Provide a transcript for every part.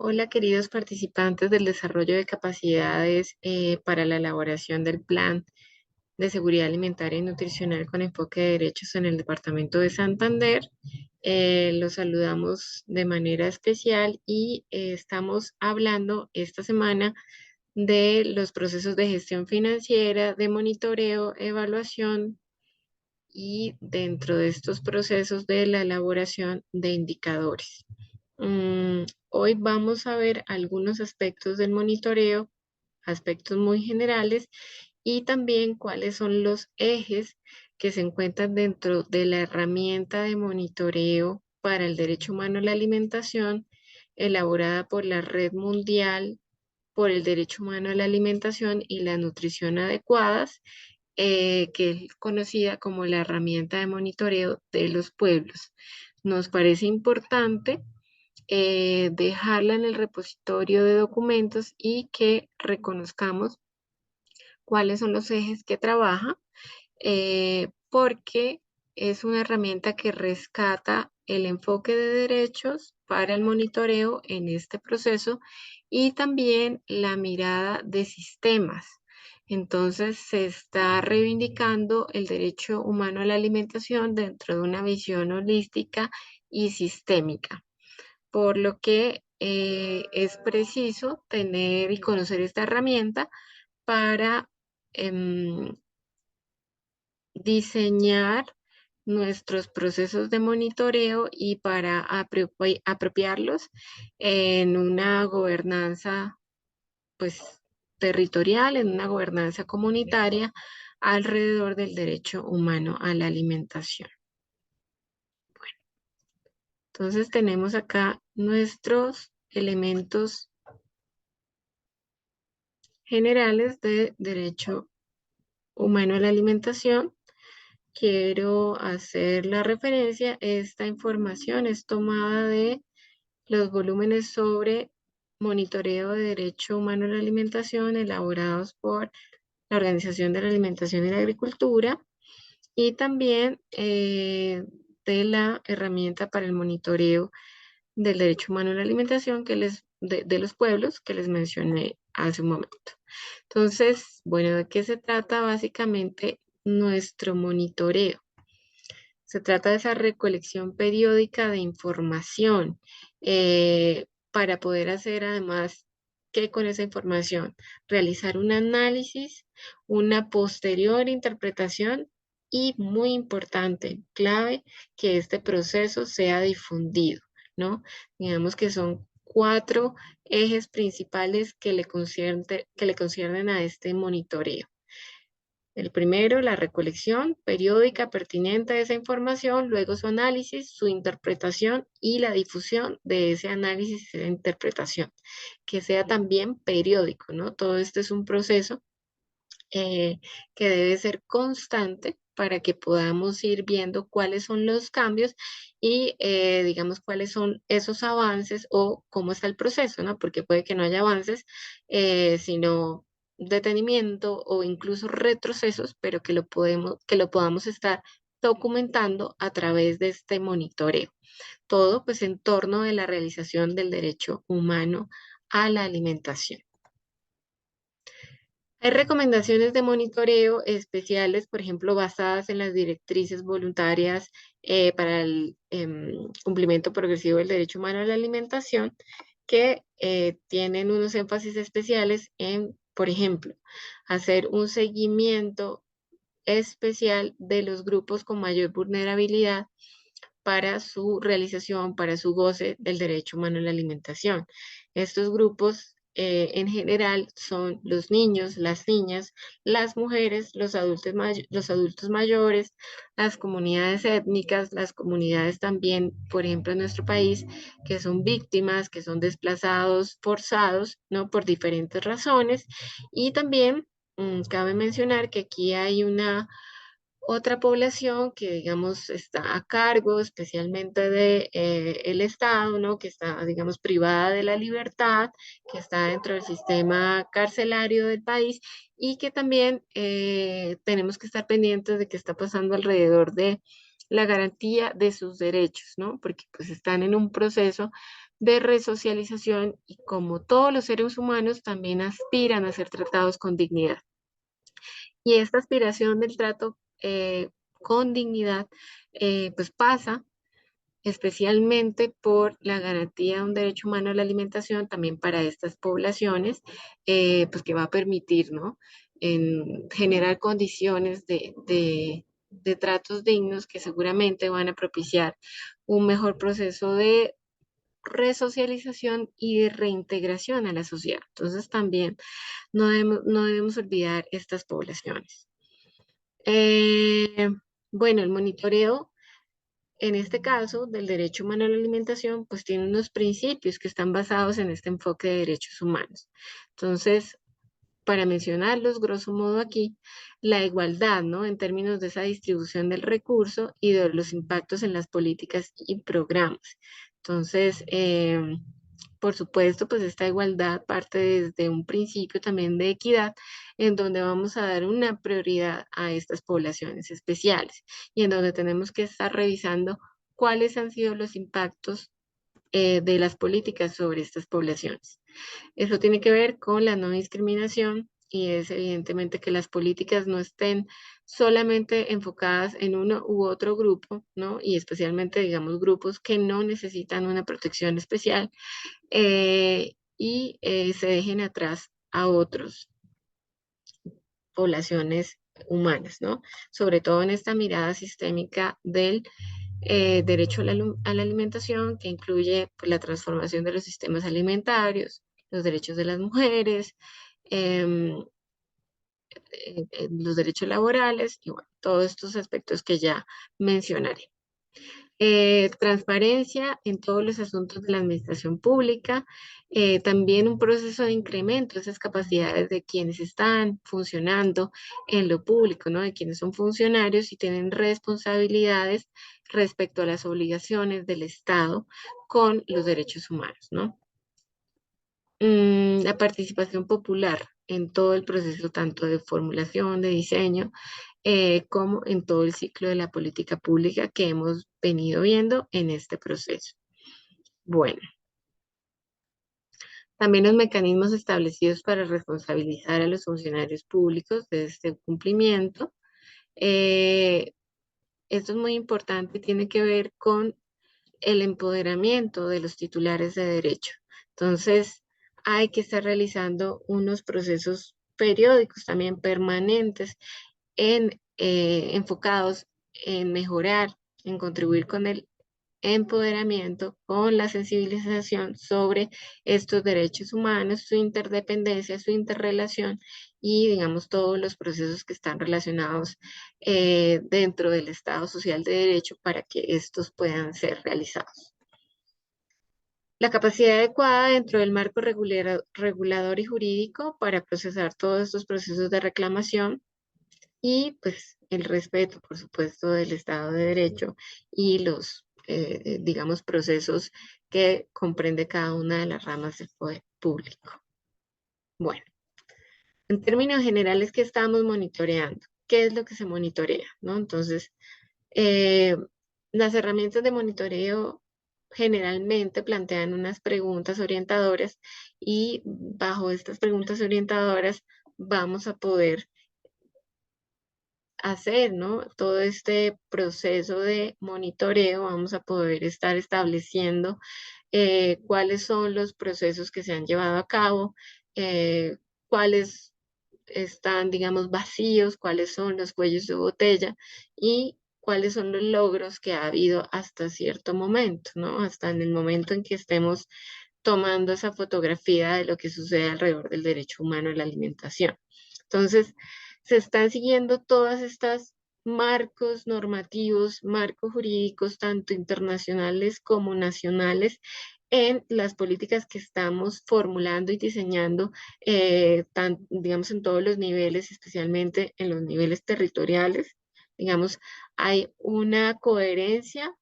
Hola, queridos participantes del desarrollo de capacidades para la elaboración del Plan de Seguridad Alimentaria y Nutricional con enfoque de derechos en el Departamento de Santander. Los saludamos de manera especial y estamos hablando esta semana de los procesos de gestión financiera, de monitoreo, evaluación y dentro de estos procesos de la elaboración de indicadores. Hoy vamos a ver algunos aspectos del monitoreo, aspectos muy generales y también cuáles son los ejes que se encuentran dentro de la herramienta de monitoreo para el derecho humano a la alimentación elaborada por la Red Mundial por el Derecho Humano a la Alimentación y la Nutrición Adecuadas, que es conocida como la herramienta de monitoreo de los pueblos. Nos parece importante dejarla en el repositorio de documentos y que reconozcamos cuáles son los ejes que trabaja, porque es una herramienta que rescata el enfoque de derechos para el monitoreo en este proceso y también la mirada de sistemas. Entonces, se está reivindicando el derecho humano a la alimentación dentro de una visión holística y sistémica, por lo que es preciso tener y conocer esta herramienta para em, diseñar nuestros procesos de monitoreo y para apropiarlos en una gobernanza, pues, territorial, en una gobernanza comunitaria alrededor del derecho humano a la alimentación. Entonces tenemos acá nuestros elementos generales de derecho humano a la alimentación. Quiero hacer la referencia, esta información es tomada de los volúmenes sobre monitoreo de derecho humano a la alimentación elaborados por la Organización de la Alimentación y la Agricultura y también de la herramienta para el monitoreo del derecho humano a la alimentación de los pueblos que les mencioné hace un momento. Entonces, bueno, ¿de qué se trata básicamente nuestro monitoreo? Se trata de esa recolección periódica de información para poder hacer además, ¿qué con esa información? Realizar un análisis, una posterior interpretación y muy importante, clave, que este proceso sea difundido, ¿no? Digamos que son cuatro ejes principales que le conciernen a este monitoreo. El primero, la recolección periódica pertinente de esa información, luego su análisis, su interpretación y la difusión de ese análisis y de interpretación, que sea también periódico, ¿no? Todo esto es un proceso que debe ser constante para que podamos ir viendo cuáles son los cambios y, digamos, cuáles son esos avances o cómo está el proceso, ¿no? Porque puede que no haya avances, sino detenimiento o incluso retrocesos, pero que lo podamos estar documentando a través de este monitoreo. Todo pues en torno de la realización del derecho humano a la alimentación. Hay recomendaciones de monitoreo especiales, por ejemplo, basadas en las directrices voluntarias para el cumplimiento progresivo del derecho humano a la alimentación, que tienen unos énfasis especiales en, por ejemplo, hacer un seguimiento especial de los grupos con mayor vulnerabilidad para su realización, para su goce del derecho humano a la alimentación. Estos grupos en general son los niños, las niñas, las mujeres, los adultos mayores, las comunidades étnicas, las comunidades también, por ejemplo, en nuestro país, que son víctimas, que son desplazados, forzados, ¿no? Por diferentes razones. Y también cabe mencionar que aquí hay una otra población que, digamos, está a cargo especialmente de el Estado, ¿no? Que está, digamos, privada de la libertad, que está dentro del sistema carcelario del país y que también tenemos que estar pendientes de qué está pasando alrededor de la garantía de sus derechos, ¿no? Porque pues están en un proceso de resocialización y como todos los seres humanos también aspiran a ser tratados con dignidad. Y esta aspiración del trato con dignidad pues pasa especialmente por la garantía de un derecho humano a la alimentación también para estas poblaciones, pues que va a permitir, ¿no? Generar condiciones de tratos dignos que seguramente van a propiciar un mejor proceso de resocialización y de reintegración a la sociedad. Entonces también no debemos olvidar estas poblaciones. Eh, bueno, el monitoreo en este caso, del derecho humano a la alimentación, pues tiene unos principios que están basados en este enfoque de derechos humanos. Entonces, para mencionarlos, grosso modo aquí, la igualdad, ¿no? En términos de esa distribución del recurso y de los impactos en las políticas y programas. Entonces, por supuesto, pues esta igualdad parte desde un principio también de equidad, en donde vamos a dar una prioridad a estas poblaciones especiales y en donde tenemos que estar revisando cuáles han sido los impactos de las políticas sobre estas poblaciones. Eso tiene que ver con la no discriminación y es evidentemente que las políticas no estén solamente enfocadas en uno u otro grupo, ¿no? Y especialmente, digamos, grupos que no necesitan una protección especial se dejen atrás a otros poblaciones humanas, ¿no? Sobre todo en esta mirada sistémica del derecho a la alimentación, que incluye pues, la transformación de los sistemas alimentarios, los derechos de las mujeres, em, los derechos laborales y bueno, todos estos aspectos que ya mencionaré. Transparencia en todos los asuntos de la administración pública, también un proceso de incremento de esas capacidades de quienes están funcionando en lo público, ¿no? De quienes son funcionarios y tienen responsabilidades respecto a las obligaciones del Estado con los derechos humanos, ¿no? La participación popular en todo el proceso, tanto de formulación, de diseño, como en todo el ciclo de la política pública que hemos venido viendo en este proceso. Bueno, también los mecanismos establecidos para responsabilizar a los funcionarios públicos de este cumplimiento. Eh, Esto es muy importante y tiene que ver con el empoderamiento de los titulares de derecho. Entonces, hay que estar realizando unos procesos periódicos, también permanentes, enfocados en mejorar, en contribuir con el empoderamiento, con la sensibilización sobre estos derechos humanos, su interdependencia, su interrelación y, digamos, todos los procesos que están relacionados dentro del Estado Social de Derecho para que estos puedan ser realizados. La capacidad adecuada dentro del marco regulador y jurídico para procesar todos estos procesos de reclamación y pues el respeto, por supuesto, del Estado de Derecho y los, digamos, procesos que comprende cada una de las ramas del poder público. Bueno, en términos generales, ¿qué estamos monitoreando? ¿Qué es lo que se monitorea? ¿No? Entonces, eh, las herramientas de monitoreo generalmente plantean unas preguntas orientadoras y bajo estas preguntas orientadoras vamos a poder hacer, ¿no? Todo este proceso de monitoreo, vamos a poder estar estableciendo cuáles son los procesos que se han llevado a cabo, cuáles están, digamos, vacíos, cuáles son los cuellos de botella y cuáles son los logros que ha habido hasta cierto momento, ¿no? Hasta en el momento en que estemos tomando esa fotografía de lo que sucede alrededor del derecho humano a la alimentación. Entonces, se están siguiendo todas estas marcos normativos, marcos jurídicos, tanto internacionales como nacionales, en las políticas que estamos formulando y diseñando, digamos, en todos los niveles, especialmente en los niveles territoriales. Digamos, hay una coherencia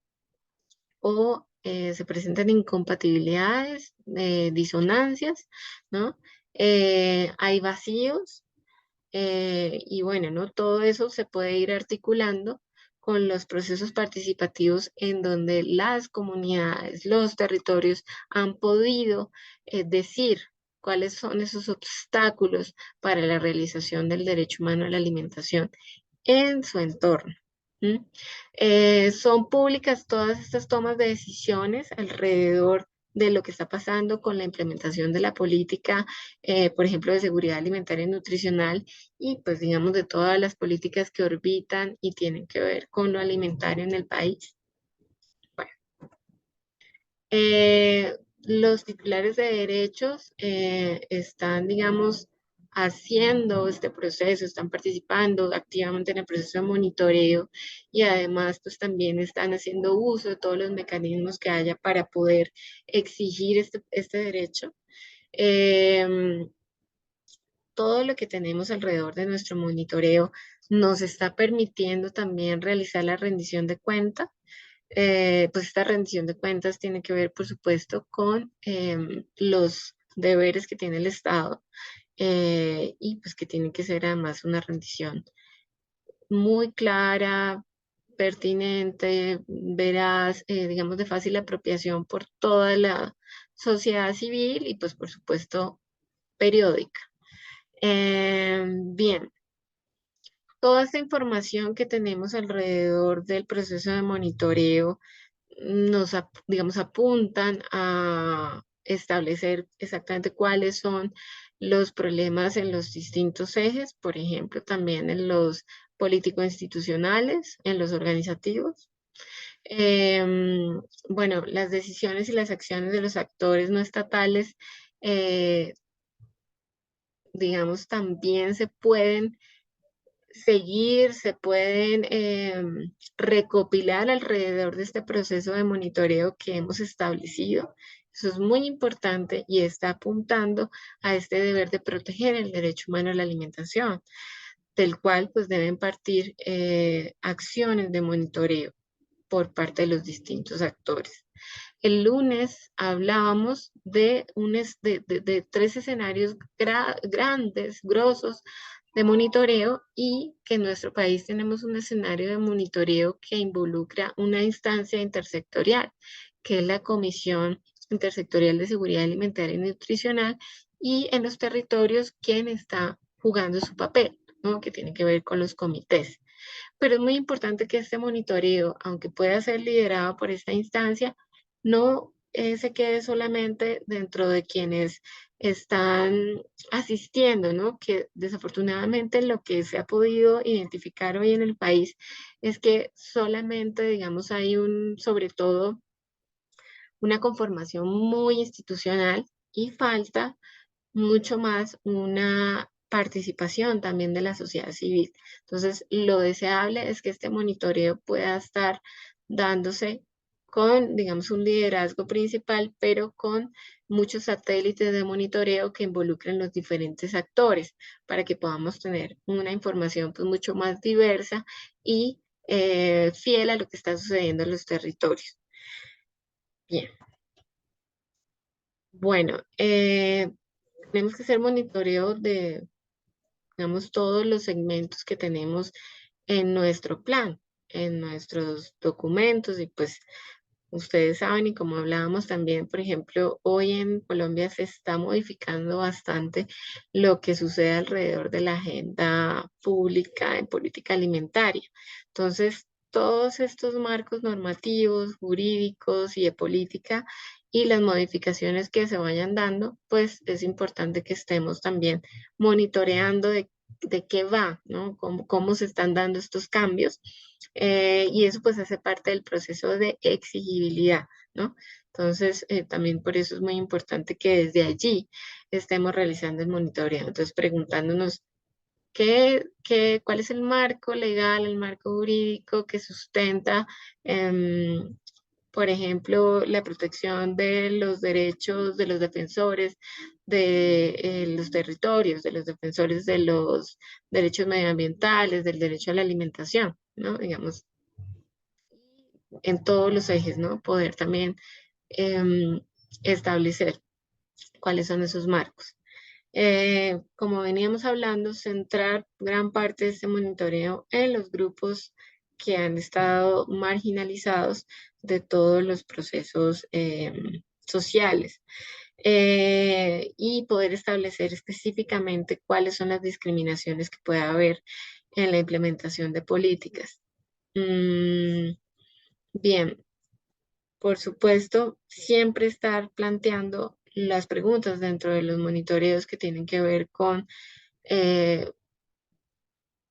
o se presentan incompatibilidades, disonancias, ¿no? Hay vacíos y bueno, ¿no? Todo eso se puede ir articulando con los procesos participativos en donde las comunidades, los territorios han podido decir cuáles son esos obstáculos para la realización del derecho humano a la alimentación en su entorno. ¿Mm? Son públicas todas estas tomas de decisiones alrededor de lo que está pasando con la implementación de la política, por ejemplo, de seguridad alimentaria y nutricional, y pues digamos de todas las políticas que orbitan y tienen que ver con lo alimentario en el país. Bueno, los titulares de derechos están, digamos, haciendo este proceso, están participando activamente en el proceso de monitoreo y además pues también están haciendo uso de todos los mecanismos que haya para poder exigir este derecho. Todo lo que tenemos alrededor de nuestro monitoreo nos está permitiendo también realizar la rendición de cuentas. Pues esta rendición de cuentas tiene que ver, por supuesto, con los deberes que tiene el Estado y pues que tiene que ser además una rendición muy clara, pertinente, veraz, digamos de fácil apropiación por toda la sociedad civil y pues por supuesto periódica. Bien, toda esta información que tenemos alrededor del proceso de monitoreo digamos, apuntan a establecer exactamente cuáles son los problemas en los distintos ejes, por ejemplo, también en los político-institucionales, en los organizativos. Bueno, las decisiones y las acciones de los actores no estatales, eh, digamos, también se pueden seguir, se pueden recopilar alrededor de este proceso de monitoreo que hemos establecido. Eso es muy importante y está apuntando a este deber de proteger el derecho humano a la alimentación, del cual pues deben partir acciones de monitoreo por parte de los distintos actores. El lunes hablábamos de tres escenarios grandes, grosos, de monitoreo y que en nuestro país tenemos un escenario de monitoreo que involucra una instancia intersectorial, que es la Comisión Intersectorial de Seguridad Alimentaria y Nutricional, y en los territorios quién está jugando su papel, ¿no? Que tiene que ver con los comités. Pero es muy importante que este monitoreo, aunque pueda ser liderado por esta instancia, no se quede solamente dentro de quienes están asistiendo, ¿no? Que desafortunadamente lo que se ha podido identificar hoy en el país es que solamente, digamos, hay sobre todo, una conformación muy institucional y falta mucho más una participación también de la sociedad civil. Entonces, lo deseable es que este monitoreo pueda estar dándose con, digamos, un liderazgo principal, pero con muchos satélites de monitoreo que involucren los diferentes actores para que podamos tener una información pues, mucho más diversa y fiel a lo que está sucediendo en los territorios. Bien, bueno, tenemos que hacer monitoreo de digamos, todos los segmentos que tenemos en nuestro plan, en nuestros documentos y pues ustedes saben y como hablábamos también, por ejemplo, hoy en Colombia se está modificando bastante lo que sucede alrededor de la agenda pública en política alimentaria. Entonces, todos estos marcos normativos, jurídicos y de política y las modificaciones que se vayan dando, pues es importante que estemos también monitoreando de qué va, ¿no? Cómo se están dando estos cambios y eso pues hace parte del proceso de exigibilidad, ¿no? Entonces, también por eso es muy importante que desde allí estemos realizando el monitoreo. Entonces, preguntándonos cuál es el marco legal, el marco jurídico que sustenta, por ejemplo, la protección de los derechos de los defensores de los territorios, de los defensores de los derechos medioambientales, del derecho a la alimentación, ¿no? Digamos, en todos los ejes, ¿no? Poder también establecer cuáles son esos marcos. Como veníamos hablando, centrar gran parte de este monitoreo en los grupos que han estado marginalizados de todos los procesos sociales. Y poder establecer específicamente cuáles son las discriminaciones que puede haber en la implementación de políticas. Bien, por supuesto, siempre estar planteando las preguntas dentro de los monitoreos que tienen que ver con eh,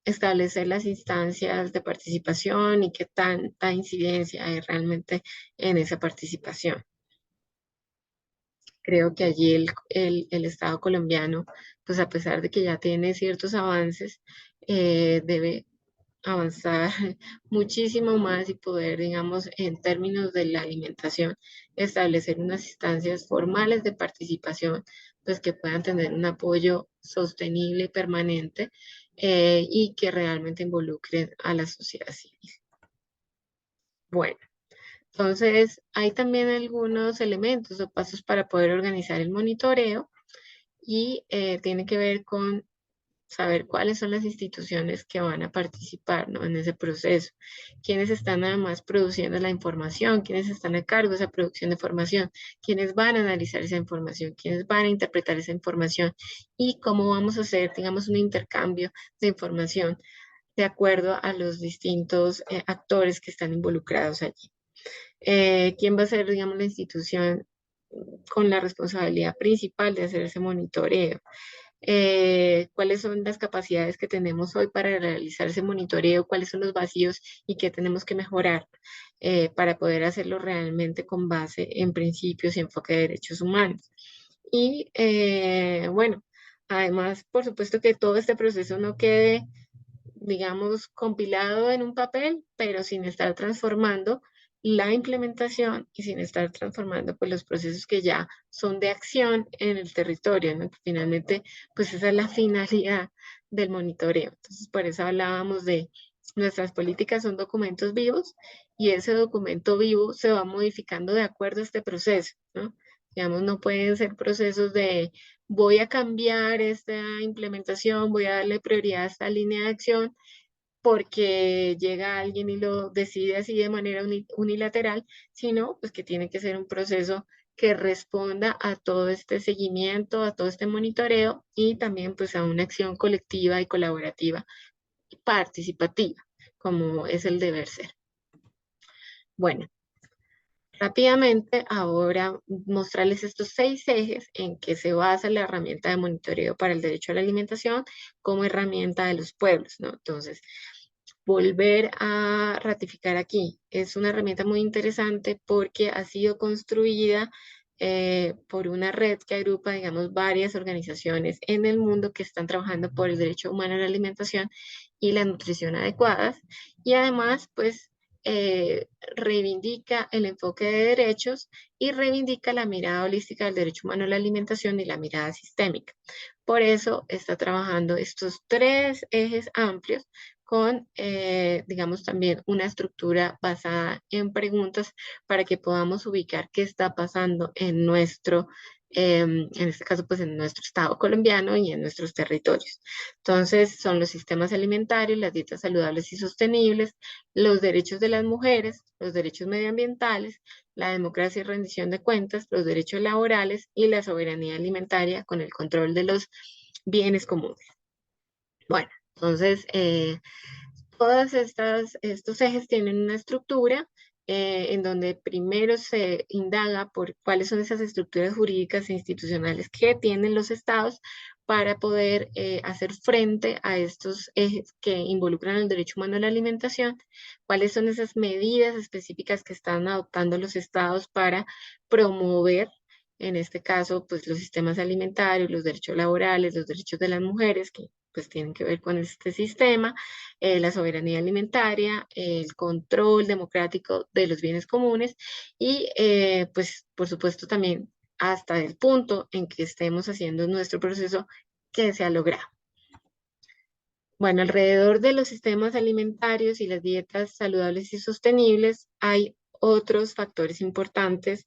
establecer las instancias de participación y qué tanta incidencia hay realmente en esa participación. Creo que allí el Estado colombiano, pues a pesar de que ya tiene ciertos avances, debe avanzar muchísimo más y poder, digamos, en términos de la alimentación, establecer unas instancias formales de participación, pues que puedan tener un apoyo sostenible y permanente y que realmente involucren a la sociedad civil. Bueno. Entonces, hay también algunos elementos o pasos para poder organizar el monitoreo y tiene que ver con saber cuáles son las instituciones que van a participar, ¿no?, en ese proceso, quiénes están además produciendo la información, quiénes están a cargo de esa producción de información, quiénes van a analizar esa información, quiénes van a interpretar esa información y cómo vamos a hacer, digamos, un intercambio de información de acuerdo a los distintos actores que están involucrados allí. ¿Quién va a ser, digamos, la institución con la responsabilidad principal de hacer ese monitoreo? ¿Cuáles son las capacidades que tenemos hoy para realizar ese monitoreo? ¿Cuáles son los vacíos y qué tenemos que mejorar para poder hacerlo realmente con base en principios y enfoque de derechos humanos? Y bueno, además, por supuesto que todo este proceso no quede, digamos, compilado en un papel, pero sin estar transformando la implementación y sin estar transformando pues los procesos que ya son de acción en el territorio, ¿no? Que finalmente pues esa es la finalidad del monitoreo. Entonces por eso hablábamos de nuestras políticas son documentos vivos y ese documento vivo se va modificando de acuerdo a este proceso, ¿no? Digamos, no pueden ser procesos de voy a cambiar esta implementación, voy a darle prioridad a esta línea de acción porque llega alguien y lo decide así de manera unilateral, sino pues que tiene que ser un proceso que responda a todo este seguimiento, a todo este monitoreo y también pues a una acción colectiva y colaborativa y participativa, como es el deber ser. Bueno, rápidamente ahora mostrarles estos 6 ejes en que se basa la herramienta de monitoreo para el derecho a la alimentación como herramienta de los pueblos, ¿no? Entonces, volver a ratificar aquí. Es una herramienta muy interesante porque ha sido construida por una red que agrupa, digamos, varias organizaciones en el mundo que están trabajando por el derecho humano a la alimentación y la nutrición adecuadas. Y además, pues, reivindica el enfoque de derechos y reivindica la mirada holística del derecho humano a la alimentación y la mirada sistémica. Por eso está trabajando estos 3 ejes amplios con, digamos, también una estructura basada en preguntas para que podamos ubicar qué está pasando en nuestro, en este caso, pues en nuestro estado colombiano y en nuestros territorios. Entonces, son los sistemas alimentarios, las dietas saludables y sostenibles, los derechos de las mujeres, los derechos medioambientales, la democracia y rendición de cuentas, los derechos laborales y la soberanía alimentaria con el control de los bienes comunes. Bueno, entonces, todas estos ejes tienen una estructura en donde primero se indaga por cuáles son esas estructuras jurídicas e institucionales que tienen los estados para poder hacer frente a estos ejes que involucran el derecho humano a la alimentación, cuáles son esas medidas específicas que están adoptando los estados para promover, en este caso, pues los sistemas alimentarios, los derechos laborales, los derechos de las mujeres, que pues tienen que ver con este sistema, la soberanía alimentaria, el control democrático de los bienes comunes y, pues, por supuesto, también hasta el punto en que estemos haciendo nuestro proceso que se ha logrado. Bueno, alrededor de los sistemas alimentarios y las dietas saludables y sostenibles hay otros factores importantes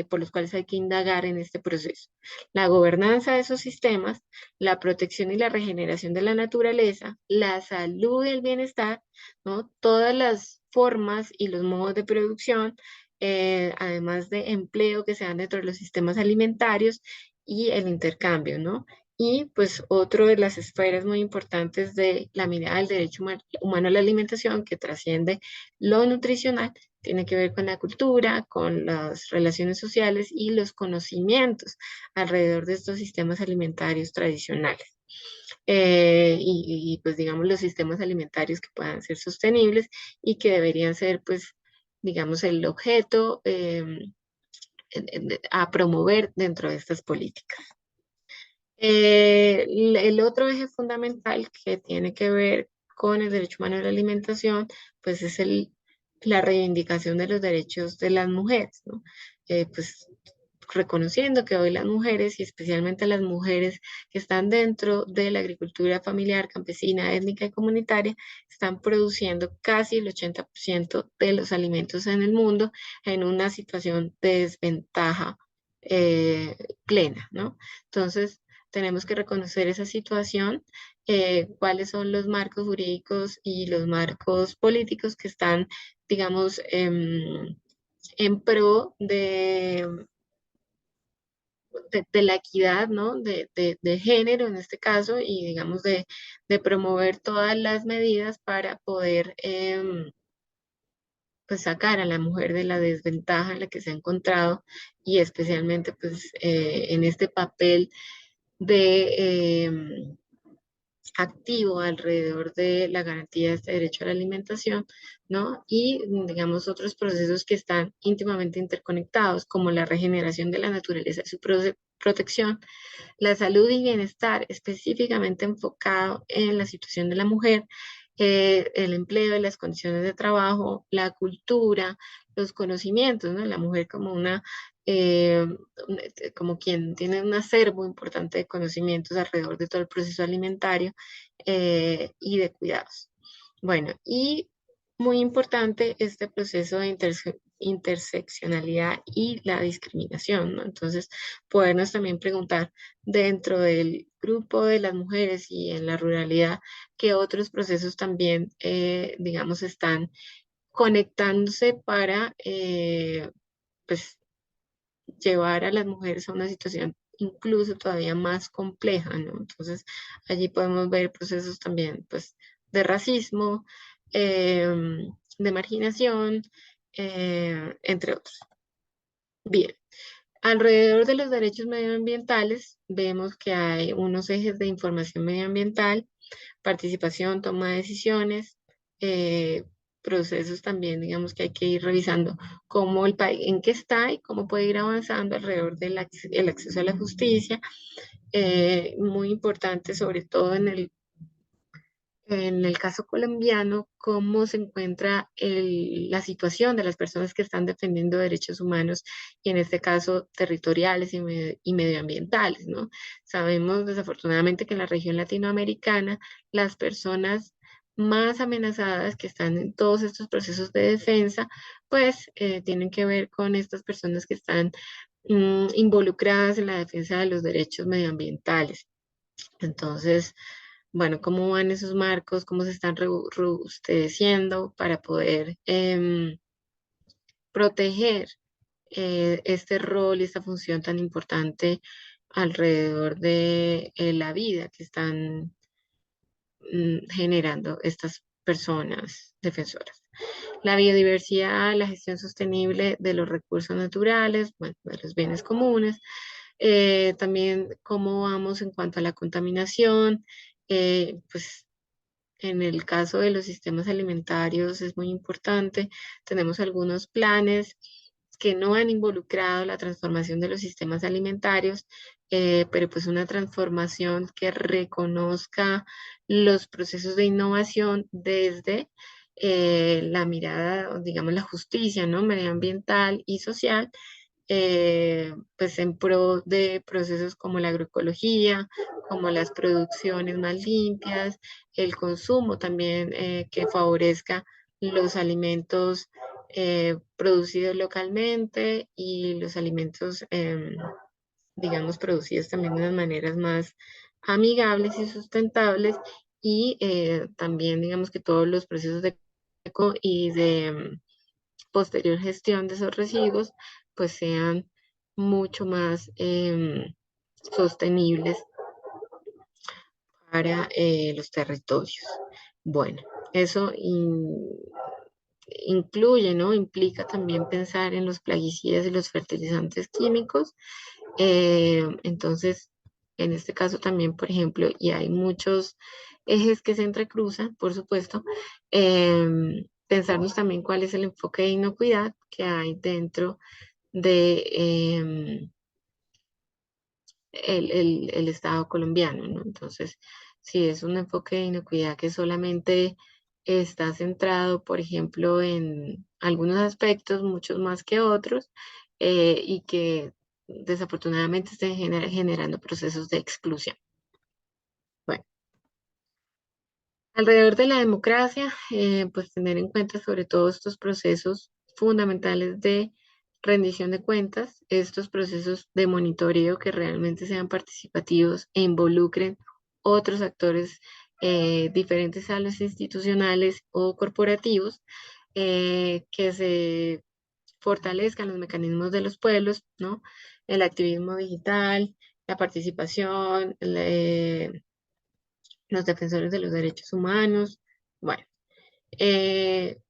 por los cuales hay que indagar en este proceso. La gobernanza de esos sistemas, la protección y la regeneración de la naturaleza, la salud y el bienestar, ¿no? Todas las formas y los modos de producción, además de empleo que se dan dentro de los sistemas alimentarios y el intercambio, ¿no? Y pues otro de las esferas muy importantes de la mirada del derecho humano a la alimentación, que trasciende lo nutricional, tiene que ver con la cultura, con las relaciones sociales y los conocimientos alrededor de estos sistemas alimentarios tradicionales. Pues digamos los sistemas alimentarios que puedan ser sostenibles y que deberían ser pues digamos el objeto a promover dentro de estas políticas. El otro eje fundamental que tiene que ver con el derecho humano a la alimentación, pues es la reivindicación de los derechos de las mujeres, ¿no? Pues reconociendo que hoy las mujeres, y especialmente las mujeres que están dentro de la agricultura familiar, campesina, étnica y comunitaria, están produciendo casi el 80% de los alimentos en el mundo en una situación de desventaja plena, ¿no? Entonces, tenemos que reconocer esa situación, cuáles son los marcos jurídicos y los marcos políticos que están, digamos, en pro de la equidad, ¿no? De género en este caso y, digamos, de promover todas las medidas para poder, pues, sacar a la mujer de la desventaja en la que se ha encontrado y especialmente, pues, en este papel de activo alrededor de la garantía de este derecho a la alimentación, ¿no? Y, digamos, otros procesos que están íntimamente interconectados, como la regeneración de la naturaleza y su protección, la salud y bienestar específicamente enfocado en la situación de la mujer, el empleo y las condiciones de trabajo, la cultura, los conocimientos, ¿no? La mujer como eh, como quien tiene un acervo importante de conocimientos alrededor de todo el proceso alimentario y de cuidados. Bueno, y muy importante este proceso de interseccionalidad y la discriminación, ¿no? Entonces, podernos también preguntar dentro del grupo de las mujeres y en la ruralidad, qué otros procesos también, digamos, están conectándose para, pues, llevar a las mujeres a una situación incluso todavía más compleja, ¿no? Entonces, allí podemos ver procesos también, pues, de racismo, de marginación, entre otros. Bien, alrededor de los derechos medioambientales, vemos que hay unos ejes de información medioambiental, participación, toma de decisiones, eh, procesos también, digamos que hay que ir revisando cómo el país, en qué está y cómo puede ir avanzando alrededor del el acceso a la justicia, muy importante sobre todo en el caso colombiano, cómo se encuentra la situación de las personas que están defendiendo derechos humanos y en este caso territoriales y medioambientales, ¿no? Sabemos desafortunadamente que en la región latinoamericana las personas más amenazadas que están en todos estos procesos de defensa, pues tienen que ver con estas personas que están involucradas en la defensa de los derechos medioambientales. Entonces, bueno, cómo van esos marcos, cómo se están robusteciendo para poder proteger este rol y esta función tan importante alrededor de la vida que están generando estas personas defensoras. La biodiversidad, la gestión sostenible de los recursos naturales, bueno, de los bienes comunes, también cómo vamos en cuanto a la contaminación, pues en el caso de los sistemas alimentarios es muy importante. Tenemos algunos planes que no han involucrado la transformación de los sistemas alimentarios, pero pues una transformación que reconozca los procesos de innovación desde la mirada, digamos, la justicia, ¿no? Medioambiental y social, pues en pro de procesos como la agroecología, como las producciones más limpias, el consumo también que favorezca los alimentos producidos localmente y los alimentos, digamos, producidos también de unas maneras más amigables y sustentables y también, digamos, que todos los procesos de eco y de posterior gestión de esos residuos pues sean mucho más sostenibles para los territorios. Bueno, eso incluye, ¿no? Implica también pensar en los plaguicidas y los fertilizantes químicos. Entonces, en este caso también, por ejemplo, y hay muchos ejes que se entrecruzan, por supuesto, pensarnos también cuál es el enfoque de inocuidad que hay dentro de el Estado colombiano, ¿no? Entonces, si es un enfoque de inocuidad que solamente está centrado, por ejemplo, en algunos aspectos, muchos más que otros, y que desafortunadamente estén generando procesos de exclusión. Bueno, alrededor de la democracia, pues tener en cuenta sobre todo estos procesos fundamentales de rendición de cuentas, estos procesos de monitoreo que realmente sean participativos e involucren otros actores diferentes a los institucionales o corporativos, que se fortalezcan los mecanismos de los pueblos, ¿no? El activismo digital, la participación, los defensores de los derechos humanos. Bueno,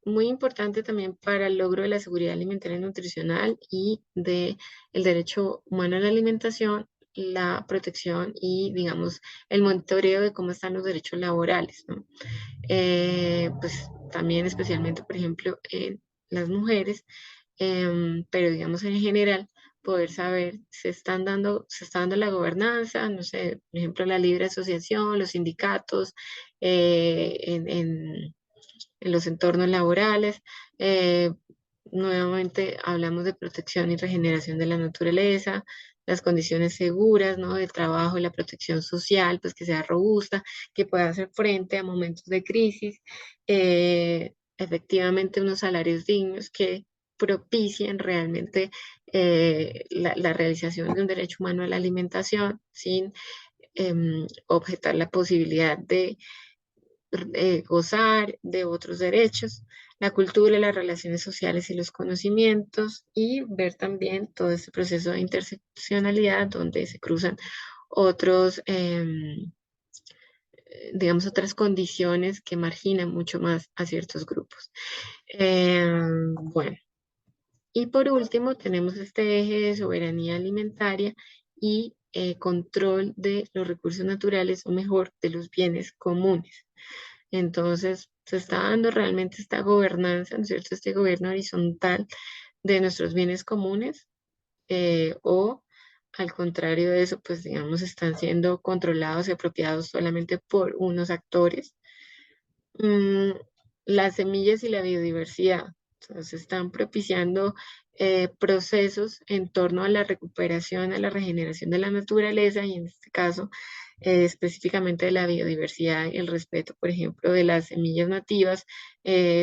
muy importante también para el logro de la seguridad alimentaria y nutricional y de el derecho humano a la alimentación, la protección y, digamos, el monitoreo de cómo están los derechos laborales, ¿no? Pues también especialmente, por ejemplo, en las mujeres, pero digamos en general, poder saber, se está dando la gobernanza, no sé, por ejemplo, la libre asociación, los sindicatos, en los entornos laborales. Eh, Nuevamente hablamos de protección y regeneración de la naturaleza, las condiciones seguras, ¿no? Del trabajo y la protección social, pues que sea robusta, que pueda hacer frente a momentos de crisis, efectivamente unos salarios dignos que propicien realmente la realización de un derecho humano a la alimentación sin objetar la posibilidad de gozar de otros derechos, la cultura, las relaciones sociales y los conocimientos, y ver también todo este proceso de interseccionalidad donde se cruzan otros, digamos, otras condiciones que marginan mucho más a ciertos grupos. Bueno, y por último tenemos este eje de soberanía alimentaria y control de los recursos naturales, o mejor, de los bienes comunes. Entonces, se está dando realmente esta gobernanza, ¿no es cierto? Este gobierno horizontal de nuestros bienes comunes, o al contrario de eso, pues digamos, están siendo controlados y apropiados solamente por unos actores. Mm, las semillas y la biodiversidad. Entonces, están propiciando procesos en torno a la recuperación, a la regeneración de la naturaleza y en este caso específicamente de la biodiversidad y el respeto, por ejemplo, de las semillas nativas,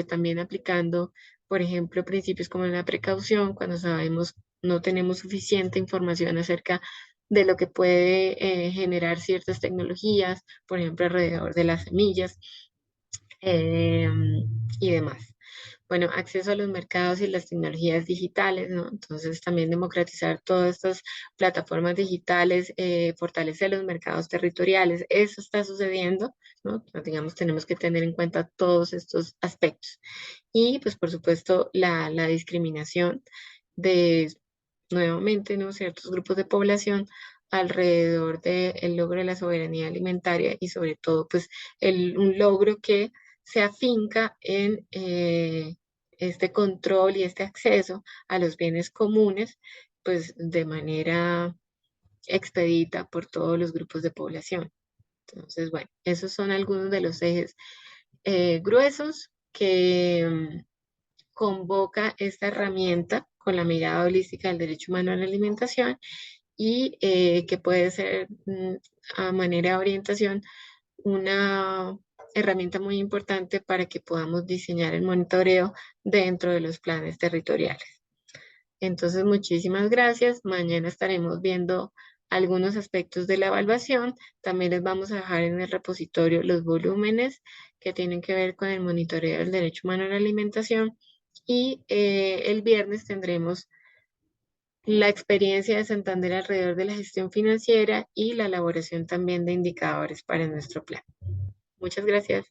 también aplicando, por ejemplo, principios como la precaución, cuando sabemos no tenemos suficiente información acerca de lo que puede generar ciertas tecnologías, por ejemplo, alrededor de las semillas eh, y demás. Bueno, acceso a los mercados y las tecnologías digitales, ¿no? Entonces también democratizar todas estas plataformas digitales, fortalecer los mercados territoriales, eso está sucediendo, ¿no? Entonces, digamos, tenemos que tener en cuenta todos estos aspectos. Y pues por supuesto la discriminación de, nuevamente, ¿no? Ciertos grupos de población alrededor del logro de la soberanía alimentaria y sobre todo pues un logro que se afinca en este control y este acceso a los bienes comunes, pues de manera expedita por todos los grupos de población. Entonces, bueno, esos son algunos de los ejes gruesos que convoca esta herramienta con la mirada holística del derecho humano a la alimentación y que puede ser a manera de orientación una herramienta muy importante para que podamos diseñar el monitoreo dentro de los planes territoriales. Entonces, muchísimas gracias. Mañana estaremos viendo algunos aspectos de la evaluación. También les vamos a dejar en el repositorio los volúmenes que tienen que ver con el monitoreo del derecho humano a la alimentación. Y el viernes tendremos la experiencia de Santander alrededor de la gestión financiera y la elaboración también de indicadores para nuestro plan. Muchas gracias.